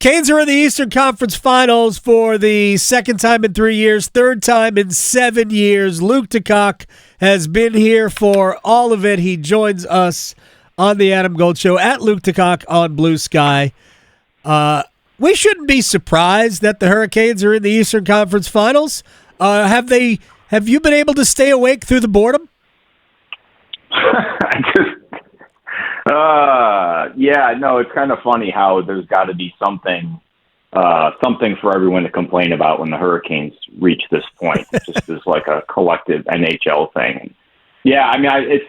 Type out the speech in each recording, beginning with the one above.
Canes are in the Eastern Conference Finals for the second time in 3 years, third time in 7 years. Luke DeCock has been here for all of it. He joins us on the Adam Gold Show at Luke DeCock on Blue Sky. We shouldn't be surprised that the Hurricanes are in the Eastern Conference Finals. Have you been able to stay awake through the boredom? It's kind of funny how there's got to be something for everyone to complain about when the Hurricanes reach this point. It just is like a collective NHL thing. Yeah, I mean, I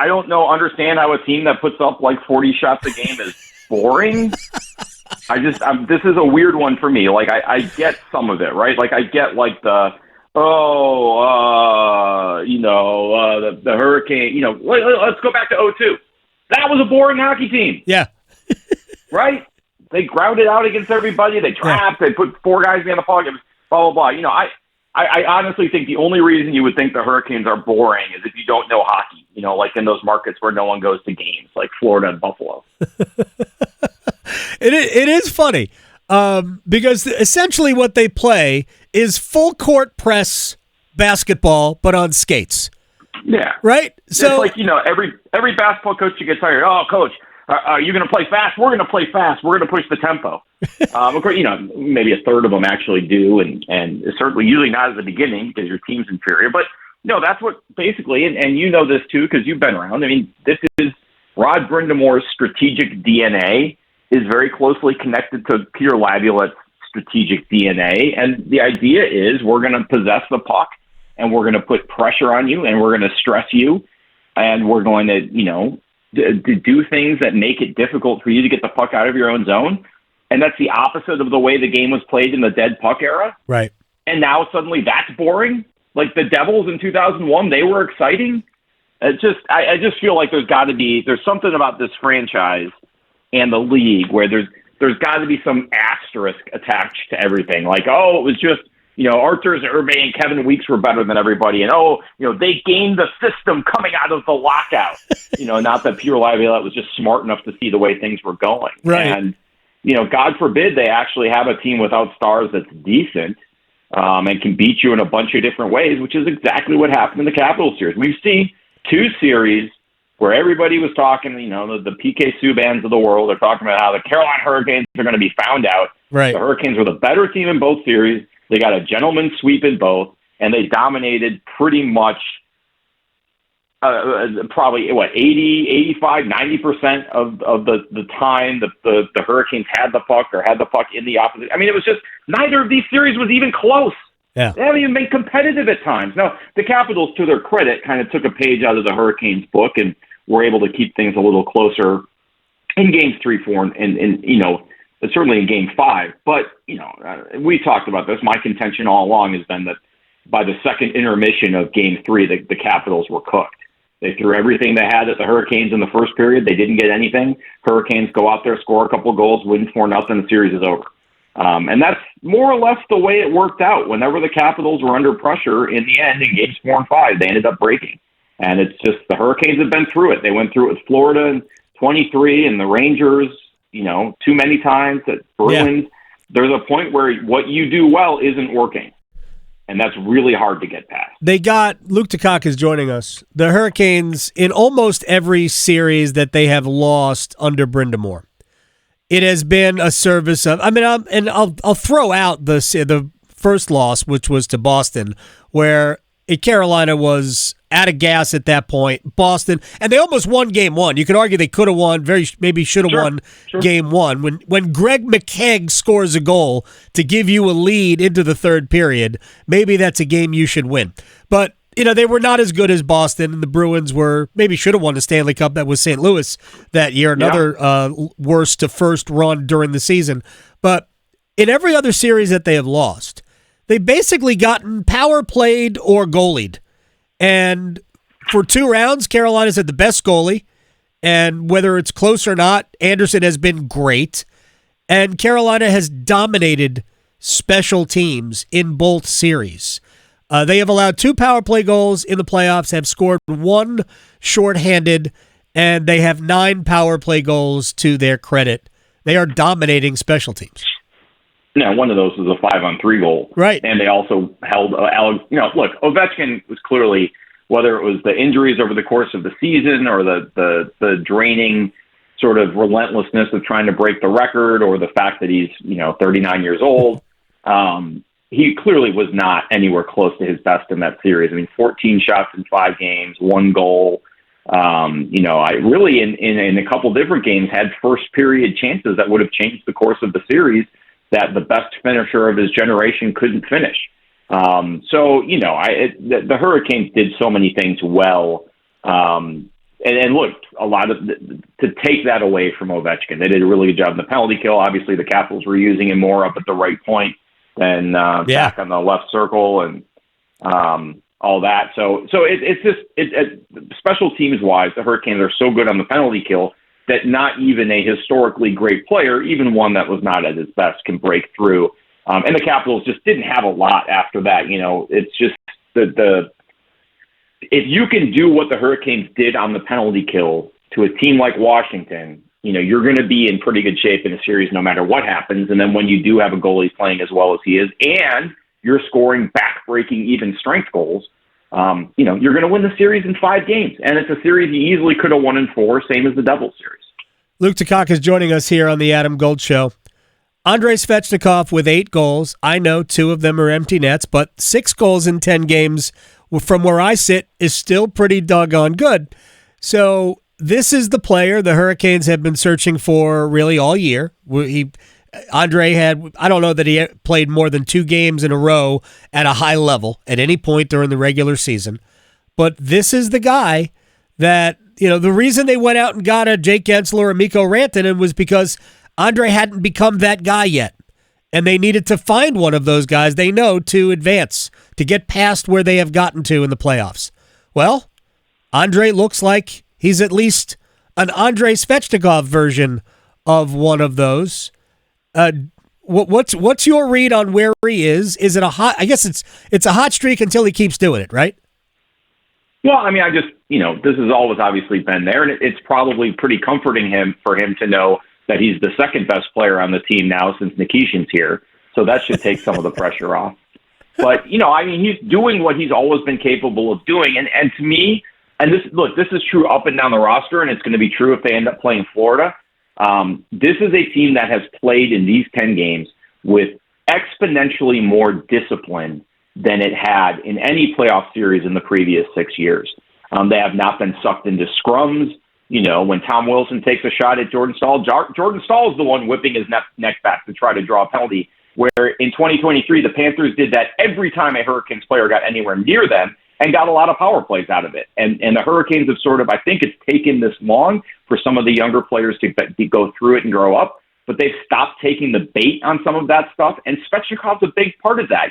don't understand how a team that puts up like 40 shots a game is boring. This is a weird one for me. Like, I get some of it, right? Like, I get like the Hurricane, let's go back to 2002. That was a boring hockey team. Yeah. Right? They grounded out against everybody. They trapped. They put 4 guys in the puck. Blah, blah, blah. I honestly think the only reason you would think the Hurricanes are boring is if you don't know hockey, like in those markets where no one goes to games, like Florida and Buffalo. It is funny because essentially what they play is full court press basketball, but on skates. Yeah. Right? So it's like, every basketball coach you get tired. Oh, coach, are you going to play fast? We're going to play fast. We're going to push the tempo. Of course, maybe a third of them actually do, and certainly usually not at the beginning because your team's inferior. But, that's what basically, and you know this too because you've been around. I mean, this is Rod Brindamore's strategic DNA is very closely connected to Peter Laviolette's strategic DNA. And the idea is we're going to possess the puck and we're going to put pressure on you and we're going to stress you and we're going to, to do things that make it difficult for you to get the puck out of your own zone. And that's the opposite of the way the game was played in the dead puck era. Right. And now suddenly that's boring. Like the Devils in 2001, they were exciting. I just feel like there's something about this franchise and the league where there's got to be some asterisk attached to everything. Like, it was just, Arthur Zerbe and Kevin Weeks were better than everybody. And, they gained the system coming out of the lockout. Not that Peter Laviolette was just smart enough to see the way things were going. Right. And, God forbid they actually have a team without stars that's decent and can beat you in a bunch of different ways, which is exactly what happened in the Capitals series. We've seen 2 series where everybody was talking, the PK Subbans of the world are talking about how the Carolina Hurricanes are going to be found out. Right. The Hurricanes were the better team in both series. They got a gentleman's sweep in both, and they dominated pretty much probably, 80, 85, 90% of the time the Hurricanes had the puck or had the puck in the opposite. I mean, it was just neither of these series was even close. Yeah. They haven't even been competitive at times. Now, the Capitals, to their credit, kind of took a page out of the Hurricanes' book and were able to keep things a little closer in games 3, 4, and certainly in game 5. But, we talked about this. My contention all along has been that by the second intermission of game 3, the Capitals were cooked. They threw everything they had at the Hurricanes in the first period. They didn't get anything. Hurricanes go out there, score a couple of goals, win 4-0, the series is over. And that's more or less the way it worked out. Whenever the Capitals were under pressure in the end in games 4 and 5, they ended up breaking. And it's just the Hurricanes have been through it. They went through it with Florida in 23 and the Rangers, too many times at Bruins. Yeah. There's a point where what you do well isn't working. And that's really hard to get past. Luke DeCock is joining us. The Hurricanes, in almost every series that they have lost under Brindamore, it has been a service of, I'll throw out the first loss, which was to Boston, where Carolina was out of gas at that point. Boston, and they almost won game 1. You could argue they could have won, maybe should have won game 1. When Greg McKegg scores a goal to give you a lead into the third period, maybe that's a game you should win. But they were not as good as Boston, and the Bruins maybe should have won the Stanley Cup. That was St. Louis that year, another worst to first run during the season. But in every other series that they have lost, they've basically gotten power played or goalied. And for 2 rounds, Carolina's had the best goalie. And whether it's close or not, Anderson has been great. And Carolina has dominated special teams in both series. They have allowed 2 power play goals in the playoffs, have scored 1 shorthanded, and they have 9 power play goals to their credit. They are dominating special teams. Now, one of those was a 5-on-3 goal. Right. And they also held, look, Ovechkin was clearly, whether it was the injuries over the course of the season or the draining sort of relentlessness of trying to break the record, or the fact that he's, 39 years old, he clearly was not anywhere close to his best in that series. I mean, 14 shots in 5 games, 1 goal. I really, in a couple different games, had first period chances that would have changed the course of the series that the best finisher of his generation couldn't finish. The Hurricanes did so many things well. And look, a lot of to take that away from Ovechkin, they did a really good job in the penalty kill. Obviously, the Capitals were using him more up at the right point than back on the left circle and all that. So it's just special teams wise, the Hurricanes are so good on the penalty kill that not even a historically great player, even one that was not at his best, can break through. And the Capitals just didn't have a lot after that. It's just if you can do what the Hurricanes did on the penalty kill to a team like Washington, you're going to be in pretty good shape in a series no matter what happens. And then when you do have a goalie playing as well as he is, and you're scoring back-breaking even strength goals, you're going to win the series in 5 games. And it's a series you easily could have won in 4, same as the Devils series. Luke DeCock is joining us here on the Adam Gold Show. Andrei Svechnikov with 8 goals. I know 2 of them are empty nets, but 6 goals in 10 games from where I sit is still pretty doggone good. So this is the player the Hurricanes have been searching for really all year. Andrei had, I don't know that he played more than 2 games in a row at a high level at any point during the regular season. But this is the guy that, the reason they went out and got a Jake Gensler or Mikko Rantanen was because Andrei hadn't become that guy yet. And they needed to find one of those guys they know to advance, to get past where they have gotten to in the playoffs. Well, Andrei looks like he's at least an Andrei Svechnikov version of one of those. What's your read on where he is? Is it a hot? I guess it's a hot streak until he keeps doing it, right? Well, I mean, this has always obviously been there, and it's probably pretty comforting for him to know that he's the second best player on the team now since Nikishin's here. So that should take some of the pressure off. But, he's doing what he's always been capable of doing. And to me, and this is true up and down the roster, and it's going to be true if they end up playing Florida. This is a team that has played in these 10 games with exponentially more discipline than it had in any playoff series in the previous 6 years. They have not been sucked into scrums. When Tom Wilson takes a shot at Jordan Staal, Jordan Staal is the one whipping his neck back to try to draw a penalty, where in 2023, the Panthers did that every time a Hurricanes player got anywhere near them and got a lot of power plays out of it. And the Hurricanes have sort of, I think it's taken this long for some of the younger players to go through it and grow up, but they've stopped taking the bait on some of that stuff. And Svechnikov's a big part of that.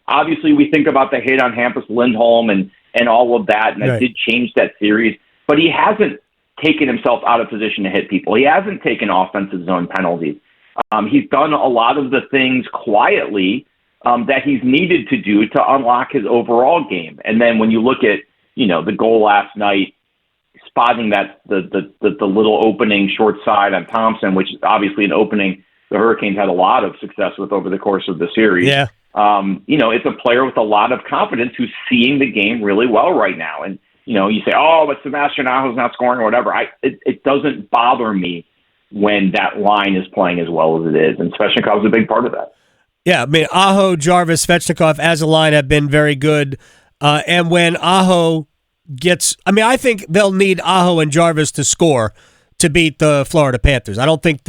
Obviously we think about the hit on Hampus Lindholm and all of that, and that did change that series, but he hasn't taken himself out of position to hit people. He hasn't taken offensive zone penalties. He's done a lot of the things quietly that he's needed to do to unlock his overall game. And then when you look at, the goal last night, spotting that the little opening short side on Thompson, which is obviously an opening the Hurricanes had a lot of success with over the course of the series. Yeah. It's a player with a lot of confidence who's seeing the game really well right now. And, you say, oh, but Sebastian Aho's not scoring or whatever. It doesn't bother me when that line is playing as well as it is. And Svechnikov's a big part of that. Yeah, I mean, Aho, Jarvis, Svechnikov as a line have been very good. And when Aho gets, I think they'll need Aho and Jarvis to score to beat the Florida Panthers. I don't think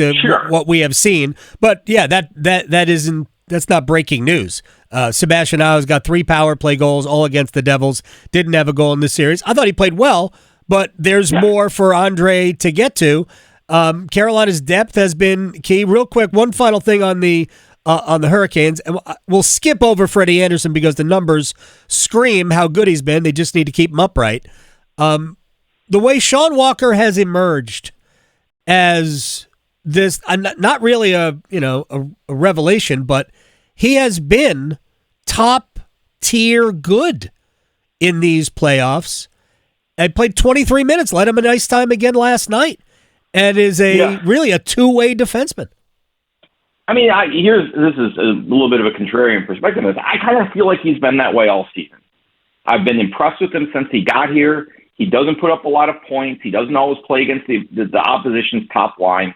what we have seen, but yeah, that's not breaking news. Sebastian Aho's got 3 power play goals, all against the Devils. Didn't have a goal in this series. I thought he played well, but there's more for Andrei to get to. Carolina's depth has been key. Real quick, one final thing on the Hurricanes, and we'll skip over Freddie Anderson because the numbers scream how good he's been. They just need to keep him upright. The way Shawn Walker has emerged as this, not really a revelation, but he has been top tier good in these playoffs. I played 23 minutes, led him a nice time again last night, and is really a two-way defenseman. I mean, this is a little bit of a contrarian perspective. I kind of feel like he's been that way all season. I've been impressed with him since he got here. He doesn't put up a lot of points. He doesn't always play against the opposition's top line.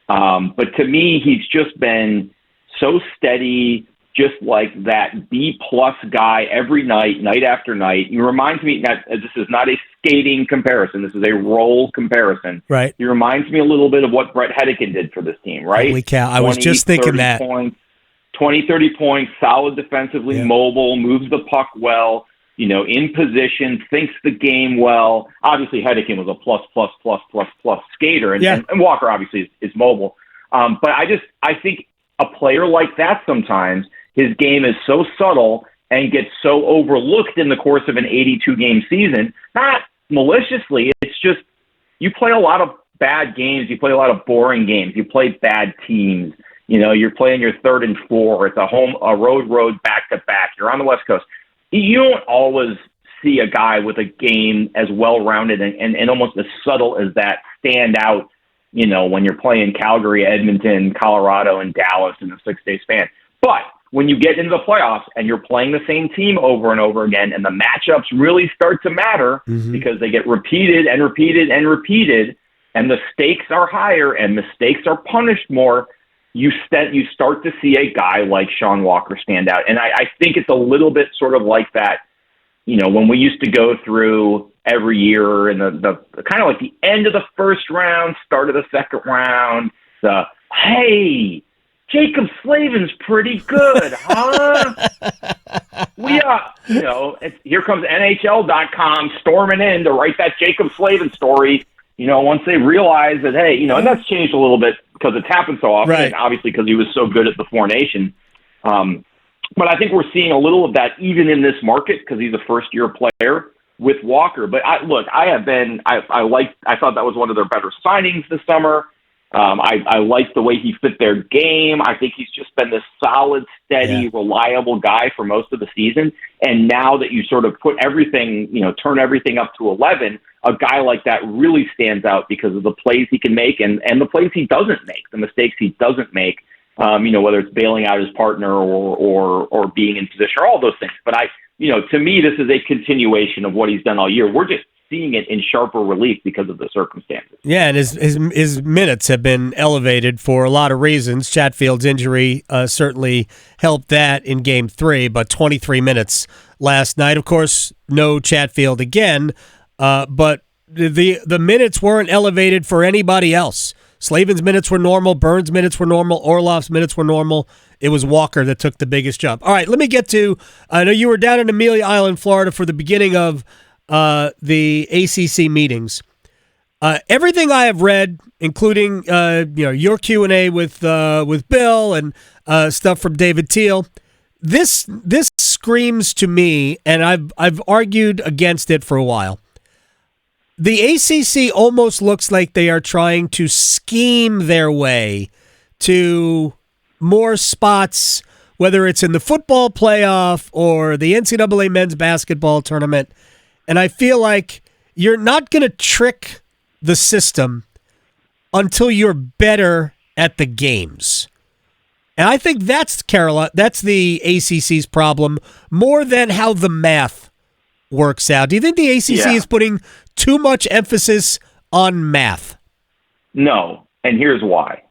But to me, he's just been so steady, just like that B-plus guy every night, night after night. He reminds me that this is not a skating comparison. This is a role comparison. Right. He reminds me a little bit of what Brett Hedican did for this team, right? Holy cow. I was just thinking that. 20, 30 points, solid defensively, mobile, moves the puck well, in position, thinks the game well. Obviously, Hedican was a plus skater, and Walker obviously is mobile. But I think a player like that sometimes, his game is so subtle and gets so overlooked in the course of an 82-game season, not maliciously. It's just you play a lot of bad games. You play a lot of boring games. You play bad teams. You're playing your 3rd and 4. It's a road back-to-back. You're on the West Coast. You don't always see a guy with a game as well-rounded and almost as subtle as that stand out, when you're playing Calgary, Edmonton, Colorado, and Dallas in a 6-day span. But when you get into the playoffs and you're playing the same team over and over again, and the matchups really start to matter because they get repeated and repeated and repeated, and the stakes are higher and mistakes are punished more, you start to see a guy like Shawn Walker stand out. And I think it's a little bit sort of like that, when we used to go through every year in the kind of like the end of the first round, start of the second round, hey, Jacob Slavin's pretty good, huh? We here comes NHL.com storming in to write that Jacob Slavin story. Once they realize that, hey, and that's changed a little bit because it's happened so often, and obviously because he was so good at the Four Nations. But I think we're seeing a little of that even in this market because he's a first-year player with Walker. But I thought that was one of their better signings this summer. I like the way he fit their game. I think he's just been this solid, steady, reliable guy for most of the season. And now that you sort of put everything, turn everything up to 11, a guy like that really stands out because of the plays he can make and the plays he doesn't make, the mistakes he doesn't make, whether it's bailing out his partner or being in position or all those things. But to me, this is a continuation of what he's done all year. We're just seeing it in sharper relief because of the circumstances. Yeah, and his minutes have been elevated for a lot of reasons. Chatfield's injury certainly helped that in Game 3, but 23 minutes last night. Of course, no Chatfield again, but the minutes weren't elevated for anybody else. Slavin's minutes were normal. Burns' minutes were normal. Orlov's minutes were normal. It was Walker that took the biggest jump. All right, let me get to – I know you were down in Amelia Island, Florida for the beginning of the ACC meetings. Everything I have read, including your Q&A with Bill and stuff from David Teal, this screams to me, and I've argued against it for a while. The ACC almost looks like they are trying to scheme their way to more spots, whether it's in the football playoff or the NCAA men's basketball tournament. And I feel like you're not going to trick the system until you're better at the games. And I think that's the ACC's problem more than how the math works out. Do you think the ACC is putting too much emphasis on math? No, and here's why.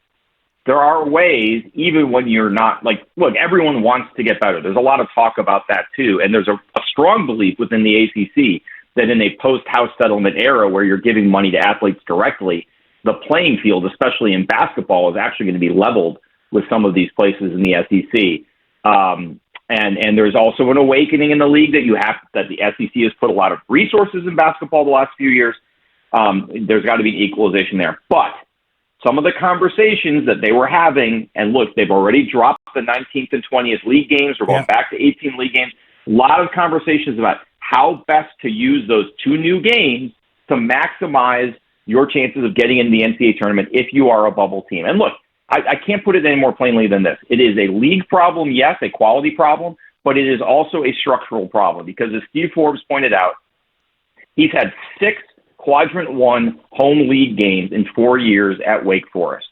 There are ways, even when you're not, look, everyone wants to get better. There's a lot of talk about that, too. And there's a strong belief within the ACC that in a post-house settlement era where you're giving money to athletes directly, the playing field, especially in basketball, is actually going to be leveled with some of these places in the SEC. And there's also an awakening in the league that the SEC has put a lot of resources in basketball the last few years. There's got to be an equalization there. But some of the conversations that they were having, and look, they've already dropped the 19th and 20th league games. We're going back to 18 league games. A lot of conversations about how best to use those two new games to maximize your chances of getting into the NCAA tournament if you are a bubble team. And look, I can't put it any more plainly than this. It is a league problem, yes, a quality problem, but it is also a structural problem because as Steve Forbes pointed out, He's had 6 Quadrant 1 home league games in 4 years at Wake Forest.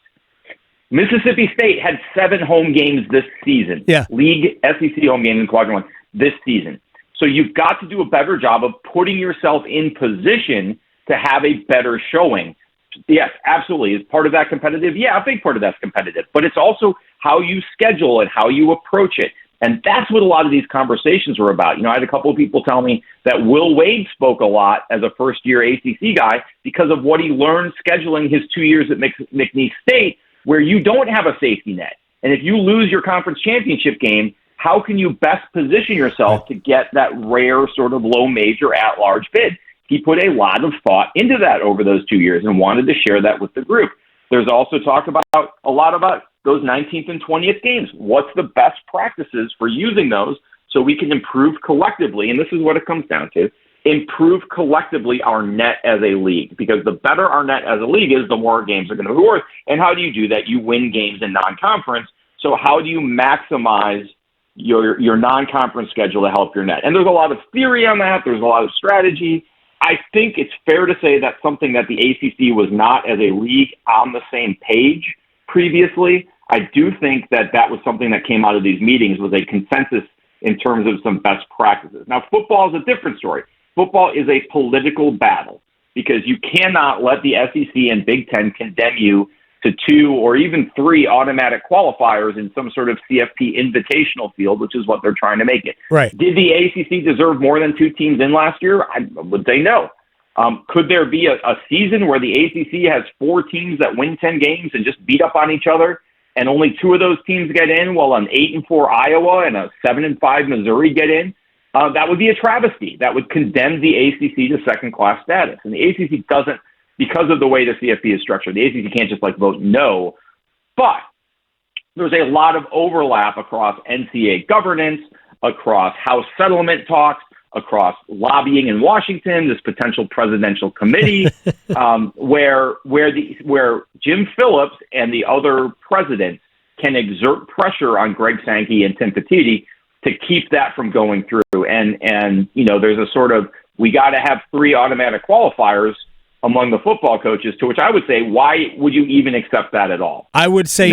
Mississippi State had 7 home games this season. Yeah. League SEC home games in Quadrant 1 this season. So you've got to do a better job of putting yourself in position to have a better showing. Yes, absolutely. Is part of that competitive? Yeah, a big part of that's competitive. But it's also how you schedule and how you approach it. And that's what a lot of these conversations were about. I had a couple of people tell me that Will Wade spoke a lot as a first-year ACC guy because of what he learned scheduling his 2 years at McNeese State, where you don't have a safety net. And if you lose your conference championship game, how can you best position yourself to get that rare sort of low major at-large bid? He put a lot of thought into that over those 2 years and wanted to share that with the group. There's also talk about a lot about those 19th and 20th games. What's the best practices for using those so we can improve collectively? And this is what it comes down to. Improve collectively our net as a league, because the better our net as a league is, the more games are going to be worth. And how do you do that? You win games in non-conference. So how do you maximize your non-conference schedule to help your net? And there's a lot of theory on that. There's a lot of strategy. I think it's fair to say that's something that the ACC was not as a league on the same page previously. I do think that was something that came out of these meetings, was a consensus in terms of some best practices. Now, football is a different story. Football is a political battle because you cannot let the SEC and Big Ten condemn you to 2 or even 3 automatic qualifiers in some sort of CFP invitational field, which is what they're trying to make it. Right. Did the ACC deserve more than 2 teams in last year? I would say no. Could there be a season where the ACC has 4 teams that win 10 games and just beat up on each other, and only 2 of those teams get in, while an 8-4 Iowa and a 7-5 Missouri get in? That would be a travesty. That would condemn the ACC to second-class status. And the ACC doesn't, because of the way the CFP is structured, the ACC can't just vote no. But there's a lot of overlap across NCAA governance, across House settlement talks, across lobbying in Washington, this potential presidential committee, where Jim Phillips and the other presidents can exert pressure on Greg Sankey and Tim Petitti to keep that from going through. And there's a sort of, we got to have 3 automatic qualifiers among the football coaches, to which I would say, why would you even accept that at all? I would say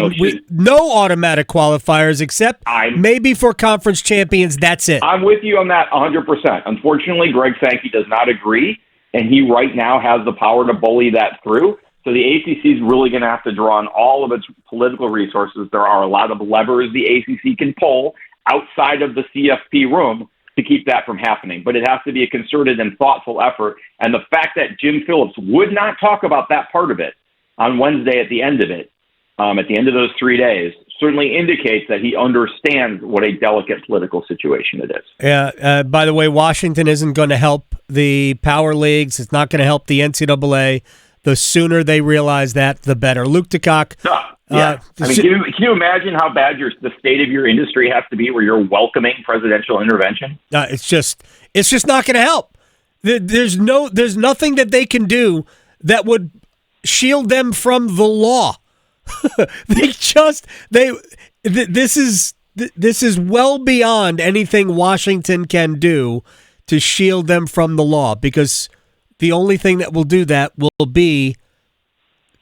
no automatic qualifiers, except maybe for conference champions, that's it. I'm with you on that 100%. Unfortunately, Greg Sankey does not agree, and he right now has the power to bully that through. So the ACC is really going to have to draw on all of its political resources. There are a lot of levers the ACC can pull outside of the CFP room to keep that from happening. But it has to be a concerted and thoughtful effort. And the fact that Jim Phillips would not talk about that part of it on Wednesday at the end of it, at the end of those 3 days, certainly indicates that he understands what a delicate political situation it is. Yeah. By the way, Washington isn't going to help the power leagues. It's not going to help the NCAA. The sooner they realize that, the better. Luke DeCock. Yeah. Can you imagine how bad the state of your industry has to be where you're welcoming presidential intervention? It's just not going to help. There's nothing that they can do that would shield them from the law. This is well beyond anything Washington can do to shield them from the law, because the only thing that will do that will be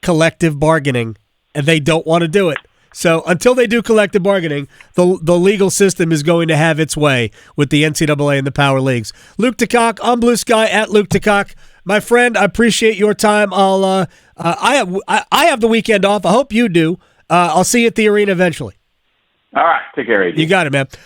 collective bargaining, and they don't want to do it. So until they do collective bargaining, the legal system is going to have its way with the NCAA and the power leagues. Luke DeCock, on Blue Sky, at Luke DeCock. My friend, I appreciate your time. I have the weekend off. I hope you do. I'll see you at the arena eventually. All right. Take care, AJ. You got it, man.